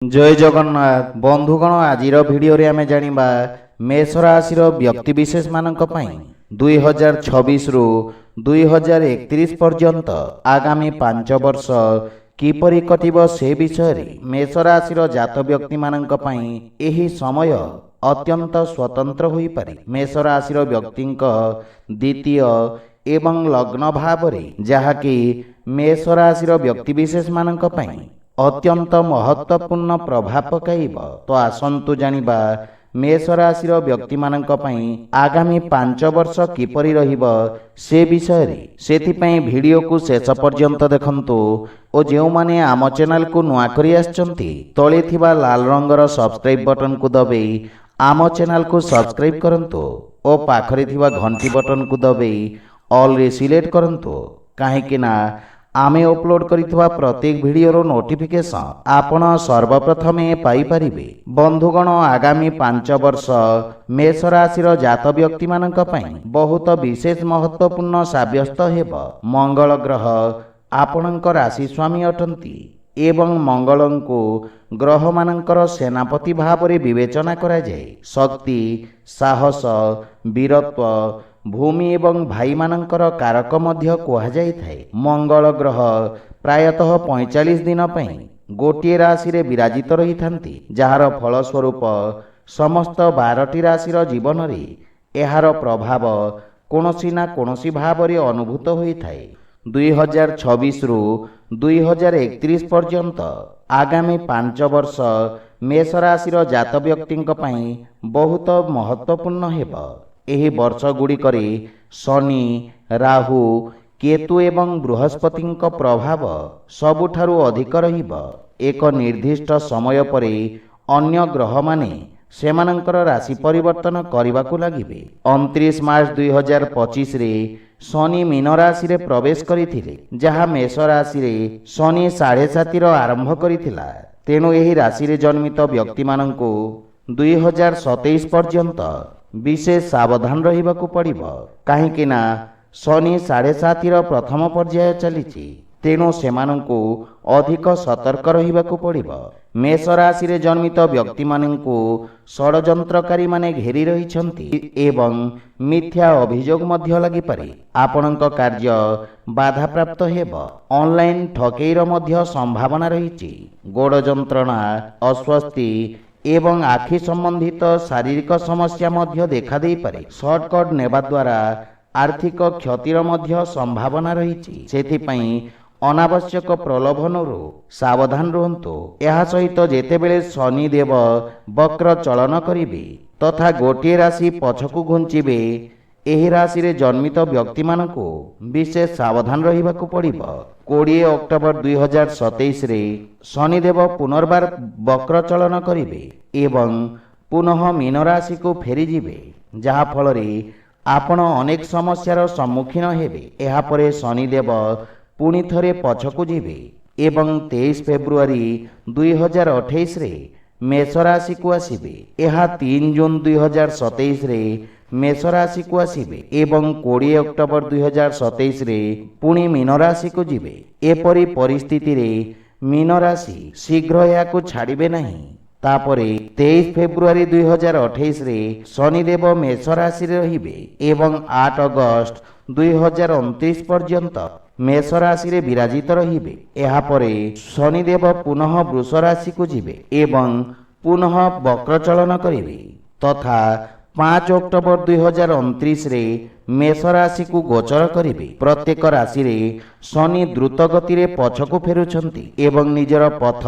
जय जगन्नाथ बंधुगण आजिर भिडियो रे आमे जानिबा मेष राशिर व्यक्ति विशेष मानक पई 2026 रु 2031 पर्यंत आगामी 5 वर्ष किपरि कटिब से विषय रे मेष राशिर जात व्यक्ति मानक पई एही समय अत्यंत स्वतंत्र होई पारे। मेष राशिर व्यक्तिंक द्वितीय एवं लग्न भाव रे जहाकि मेष राशिर व्यक्ति विशेष मानक पई अत्यंत महत्वपूर्ण प्रभाव पकाइब। तो आसंतु जानिबा मेष राशिर व्यक्ति मानक पई आगामी 5 वर्ष किपरि रहिब से विषय रे सेथिपई वीडियो को शेष पर्यंत देखंतु ओ जेउ माने आम चैनल को नुआ करी आछंती तळे थिबा लाल रंगर सब्सक्राइब बटन को दबेई आम चैनल को सब्सक्राइब करंतु ओ पाखरे थिबा घंटी बटन को दबेई ऑल रे सिलेक्ट करंतु काहे ना आमे अपलोड करितवा प्रत्येक वीडियो नोटिफिकेशन आपण सर्वप्रथमे पाई परिबे। बंधुगण आगामी 5 वर्ष मेष राशिर जात व्यक्ति मानक पई बहुत विशेष महत्वपूर्ण साब्यस्त हेब। मंगल ग्रह आपणक राशि स्वामी अटंती एवं मंगलंको ग्रह मानकर सेनापति भाव रे विवेचना करा जाय। शक्ति साहस वीरत्व भूमि एवं भाई मानकर कारक मध्य कुहा जाय थाए। मंगल ग्रह प्रायतः 45 दिन पई गोटिए राशि रे विराजित रही थांती जहार फल स्वरूप समस्त 12टी राशिर जीवन रे एहार प्रभाव कोनोसी ना कोनोसी भाव रे अनुभूत होई थाए। 2026 रु 2031 पर्यंत आगामी 5 वर्ष मेष राशिर जात व्यक्तिंक पई बहुत महत्वपूर्ण हेब। एही वर्ष गुड़िकरे शनि राहु केतु एवं बृहस्पति प्रभाव सबुठारु अधिक रहिब। एक निर्दिष्ट समय परे अन्य ग्रह माने सेमानंकर राशि परिवर्तन करबाकू लागिबे। 29 मार्च 2025 रे शनि मीन राशि रे प्रवेश करिथिले जहा मेष राशि रे शनि 7.5 रो आरंभ करिथिला। तेणु एही राशि रे जन्मित व्यक्ति मानंकू 2027 पर्यंत विशेष सावधान रहिबाकू पड़िब काहेकि ना शनि 7.5 रो प्रथम पर्याय चलीछि। तेणु सेमानंकू अधिक सतर्क रहिबाकू पड़िब। मेष राशि रे जन्मित व्यक्ति मानंकू षडयंत्रकारी माने घेरी रहिछंती एवं मिथ्या अभियोग मध्य लागि पारे। आपणक कार्य बाधा प्राप्त हेब। ऑनलाइन ठकेईर मध्य संभावना रहिछि। गोड़ जंत्रणा अस्वस्थी एवं आखि संबंधित शारीरिक समस्या मध्य देखा दे पारे। शॉर्टकट नेबा द्वारा आर्थिक क्षतिर मध्य संभावना रहिछि। सेथिपई अनावश्यक प्रलोभनरु सावधान रहंतु। एहा सहित जेतेबेले शनि देव वक्र चलन करिबे तथा गोटिए राशि पछकु घुंचिबे एही राशि रे जन्मित व्यक्ति मानकू विशेष सावधान रहिबाकू पड़िब। 20 अक्टोबर 2027 रे शनिदेव पुनर्बार वक्र चलन करिबे एवं पुनः मीन राशि को फेरी जिबे जहा फल रे आपण अनेक समस्यार सम्मुखीन हेबे। एहा परे शनिदेव पुणी थरे पछकु जिबे एवं 23 फेब्रुआरी 2028 रे मेष राशि को आसिबे। एहा 3 जून 2027 रे मेष राशि को आसिबे एवं 20 अक्टोबर 2027 रे पुणी मीन राशि को जिबे। एपरी परिस्थिति रे मीन राशि शीघ्र याकू छाड़िबे नहीं। तापरे 23 फेब्रुआरी 2028 रे शनिदेव मेष राशि रे रहिबे एवं 8 अगस्त 2029 पर्यंत मेष राशि रे विराजित रहिबे। एहा परे शनिदेव पुनः वृष राशि को जिबे एवं पुनः वक्र चलन करिबे तथा 5 अक्टोबर 2029 रे मेष राशि को गोचर करिबे। प्रत्येक राशि रे शनि द्रुत गति रे पछकु फेरुछंती एवं निजर पथ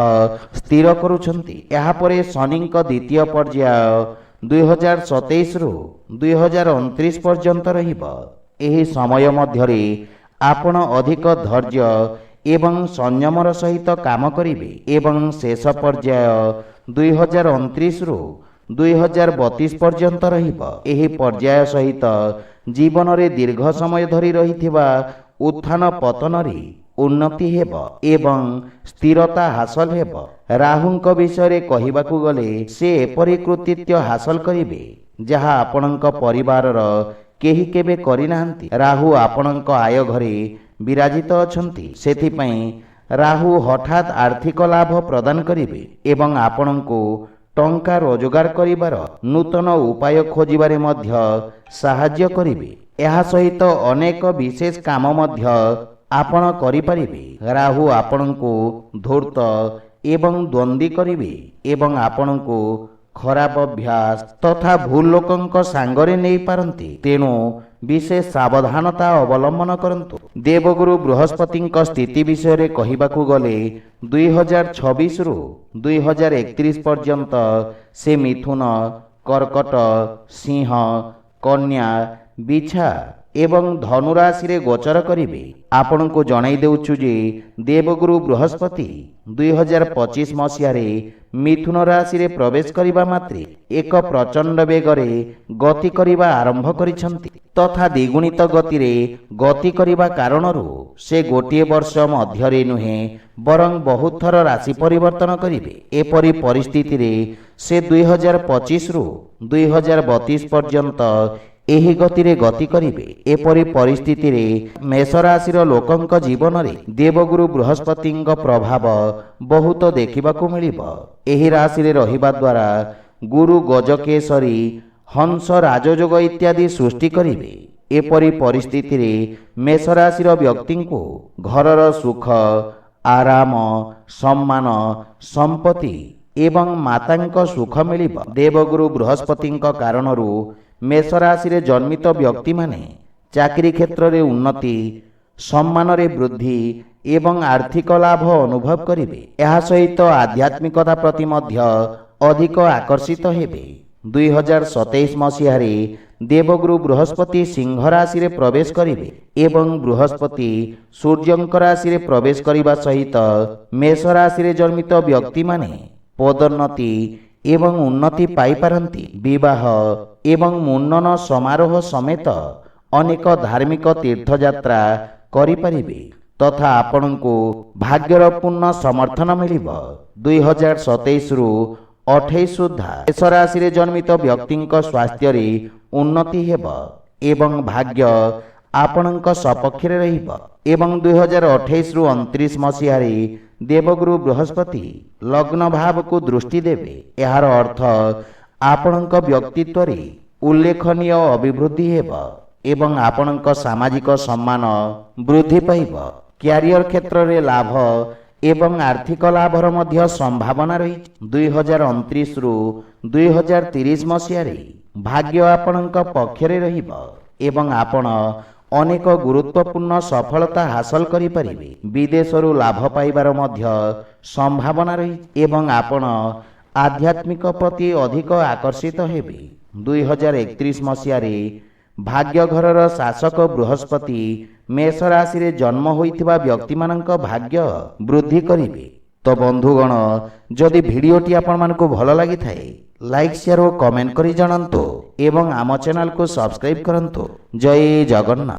स्थिर करूछंती। एहा परे शनिक द्वितीय पर्याय 2027 रु 2029 पर्यंत रहिब। एही समय मध्यरे आपण अधिक धैर्य एवं संयमर सहित काम करिबे एवं शेष पर्याय 2029 रु 2032 पर्यंत रहिब। एही पर्याय सहित जीवन रे दीर्घ समय धरी रहिथिबा उत्थान पतन रे उन्नति हेब एवं स्थिरता हासिल हेब। राहुंक विषय रे कहिबाकू गले से एपरि कृतित्व हासिल करिबे जहा आपणक परिवारर केही केबे करि नाहंती। राहु आपणक आय घरे विराजित अछंती। सेथिपई ରାହୁ ହଠାତ୍ ଆର୍ଥିକ ଲାଭ ପ୍ରଦାନ କରିବେ ଏବଂ ଆପଣଙ୍କୁ ଟଙ୍କା ରୋଜଗାର କରିବାର ନୂତନ ଉପାୟ ଖୋଜିବାରେ ମଧ୍ୟ ସାହାଯ୍ୟ କରିବେ। ଏହା ସହିତ ଅନେକ ବିଶେଷ କାମ ମଧ୍ୟ ଆପଣ କରିପାରିବେ। ରାହୁ ଆପଣଙ୍କୁ ଧୂର୍ତ୍ତ ଏବଂ ଦ୍ୱନ୍ଦ୍ୱୀ କରିବେ ଏବଂ ଆପଣଙ୍କୁ ଖରାପ ଅଭ୍ୟାସ ତଥା ଭୁଲ ଲୋକଙ୍କ ସାଙ୍ଗରେ ନେଇପାରନ୍ତି। ତେଣୁ ବିଶେଷ ସାବଧାନତା ଅବଲମ୍ବନ କରନ୍ତୁ। ଦେବଗୁରୁ ବୃହସ୍ପତିଙ୍କ ସ୍ଥିତି ବିଷୟରେ କହିବାକୁ ଗଲେ 2026ରୁ 2031 ପର୍ଯ୍ୟନ୍ତ ସେ ମିଥୁନ, କର୍କଟ, ସିଂହ, କନ୍ୟା, ବିଛା ଏବଂ ଧନୁ ରାଶିରେ ଗୋଚର କରିବେ। ଆପଣଙ୍କୁ ଜଣାଇ ଦେଉଛୁ ଯେ ଦେବଗୁରୁ ବୃହସ୍ପତି 2025 ମସିହାରେ ମିଥୁନ ରାଶିରେ ପ୍ରବେଶ କରିବା ମାତ୍ରେ ଏକ ପ୍ରଚଣ୍ଡ ବେଗରେ ଗତି କରିବା ଆରମ୍ଭ କରିଛନ୍ତି ତଥା ଦ୍ୱିଗୁଣିତ ଗତିରେ ଗତି କରିବା କାରଣରୁ ସେ ଗୋଟିଏ ବର୍ଷ ମଧ୍ୟରେ ନୁହେଁ ବରଂ ବହୁତ ଥର ରାଶି ପରିବର୍ତ୍ତନ କରିବେ। ଏପରି ପରିସ୍ଥିତିରେ ସେ 2025ରୁ 2032 ପର୍ଯ୍ୟନ୍ତ ଏହି ଗତିରେ ଗତି କରିବେ। ଏପରି ପରିସ୍ଥିତିରେ ମେଷ ରାଶିର ଲୋକଙ୍କ ଜୀବନରେ ଦେବଗୁରୁ ବୃହସ୍ପତିଙ୍କ ପ୍ରଭାବ ବହୁତ ଦେଖିବାକୁ ମିଳିବ। ଏହି ରାଶିରେ ରହିବା ଦ୍ୱାରା ଗୁରୁ ଗଜକେଶରୀ, ହଂସ ରାଜଯୋଗ ଇତ୍ୟାଦି ସୃଷ୍ଟି କରିବେ। ଏପରି ପରିସ୍ଥିତିରେ ମେଷ ରାଶିର ବ୍ୟକ୍ତିଙ୍କୁ ଘରର ସୁଖ, ଆରାମ, ସମ୍ମାନ, ସମ୍ପତ୍ତି ଏବଂ ମାତାଙ୍କ ସୁଖ ମିଳିବ। ଦେବଗୁରୁ ବୃହସ୍ପତିଙ୍କ କାରଣରୁ ମେଷ ରାଶିରେ ଜନ୍ମିତ ବ୍ୟକ୍ତିମାନେ ଚାକିରି କ୍ଷେତ୍ରରେ ଉନ୍ନତି, ସମ୍ମାନରେ ବୃଦ୍ଧି ଏବଂ ଆର୍ଥିକ ଲାଭ ଅନୁଭବ କରିବେ। ଏହା ସହିତ ଆଧ୍ୟାତ୍ମିକତା ପ୍ରତି ମଧ୍ୟ ଅଧିକ ଆକର୍ଷିତ ହେବେ। 2027 ମସିହାରେ ଦେବଗୁରୁ ବୃହସ୍ପତି ସିଂହ ରାଶିରେ ପ୍ରବେଶ କରିବେ ଏବଂ ବୃହସ୍ପତି ସୂର୍ଯ୍ୟଙ୍କ ରାଶିରେ ପ୍ରବେଶ କରିବା ସହିତ ମେଷ ରାଶିରେ ଜନ୍ମିତ ବ୍ୟକ୍ତିମାନେ ପଦୋନ୍ନତି ଏବଂ ଉନ୍ନତି ପାଇପାରନ୍ତି। ବିବାହ ଏବଂ ମୁଣ୍ଡନ ସମାରୋହ ସମେତ ଅନେକ ଧାର୍ମିକ ତୀର୍ଥଯାତ୍ରା କରିପାରିବେ ତଥା ଆପଣଙ୍କୁ ଭାଗ୍ୟର ପୂର୍ଣ୍ଣ ସମର୍ଥନ ମିଳିବ। 2027ରୁ 28 ସୁଦ୍ଧା ମେଷ ରାଶିରେ ଜନ୍ମିତ ବ୍ୟକ୍ତିଙ୍କ ସ୍ୱାସ୍ଥ୍ୟରେ ଉନ୍ନତି ହେବ ଏବଂ ଭାଗ୍ୟ ଆପଣଙ୍କ ସପକ୍ଷରେ ରହିବ ଏବଂ 2028ରୁ 29 ମସିହାରେ ଦେବଗୁରୁ ବୃହସ୍ପତି ଲଗ୍ନ ଭାବକୁ ଦୃଷ୍ଟି ଦେବେ। ଏହାର ଅର୍ଥ ଆପଣଙ୍କ ବ୍ୟକ୍ତିତ୍ୱରେ ଉଲ୍ଲେଖନୀୟ ଅଭିବୃଦ୍ଧି ହେବ ଏବଂ ଆପଣଙ୍କ ସାମାଜିକ ସମ୍ମାନ ବୃଦ୍ଧି ପାଇବ। କ୍ୟାରିୟର କ୍ଷେତ୍ରରେ ଲାଭ ଏବଂ ଆର୍ଥିକ ଲାଭର ମଧ୍ୟ ସମ୍ଭାବନା ରହିଛି। 2029ରୁ 2030 ମସିହାରେ ଭାଗ୍ୟ ଆପଣଙ୍କ ପକ୍ଷରେ ରହିବ ଏବଂ ଆପଣ ଅନେକ ଗୁରୁତ୍ୱପୂର୍ଣ୍ଣ ସଫଳତା ହାସଲ କରିପାରିବେ। ବିଦେଶରୁ ଲାଭ ପାଇବାର ମଧ୍ୟ ସମ୍ଭାବନା ରହିଛି ଏବଂ ଆପଣ ଆଧ୍ୟାତ୍ମିକ ପ୍ରତି ଅଧିକ ଆକର୍ଷିତ ହେବେ। 2031 ମସିହାରେ ଭାଗ୍ୟ ଘରର ଶାସକ ବୃହସ୍ପତି ମେଷ ରାଶିରେ ଜନ୍ମ ହୋଇଥିବା ବ୍ୟକ୍ତିମାନଙ୍କ ଭାଗ୍ୟ ବୃଦ୍ଧି କରିବେ। ତ ବନ୍ଧୁଗଣ, ଯଦି ଭିଡ଼ିଓଟି ଆପଣମାନଙ୍କୁ ଭଲ ଲାଗିଥାଏ ଲାଇକ୍, ସେୟାର ଓ କମେଣ୍ଟ କରି ଜଣାନ୍ତୁ ଏବଂ ଆମ ଚ୍ୟାନେଲକୁ ସବସ୍କ୍ରାଇବ୍ କରନ୍ତୁ। ଜୟ ଜଗନ୍ନାଥ।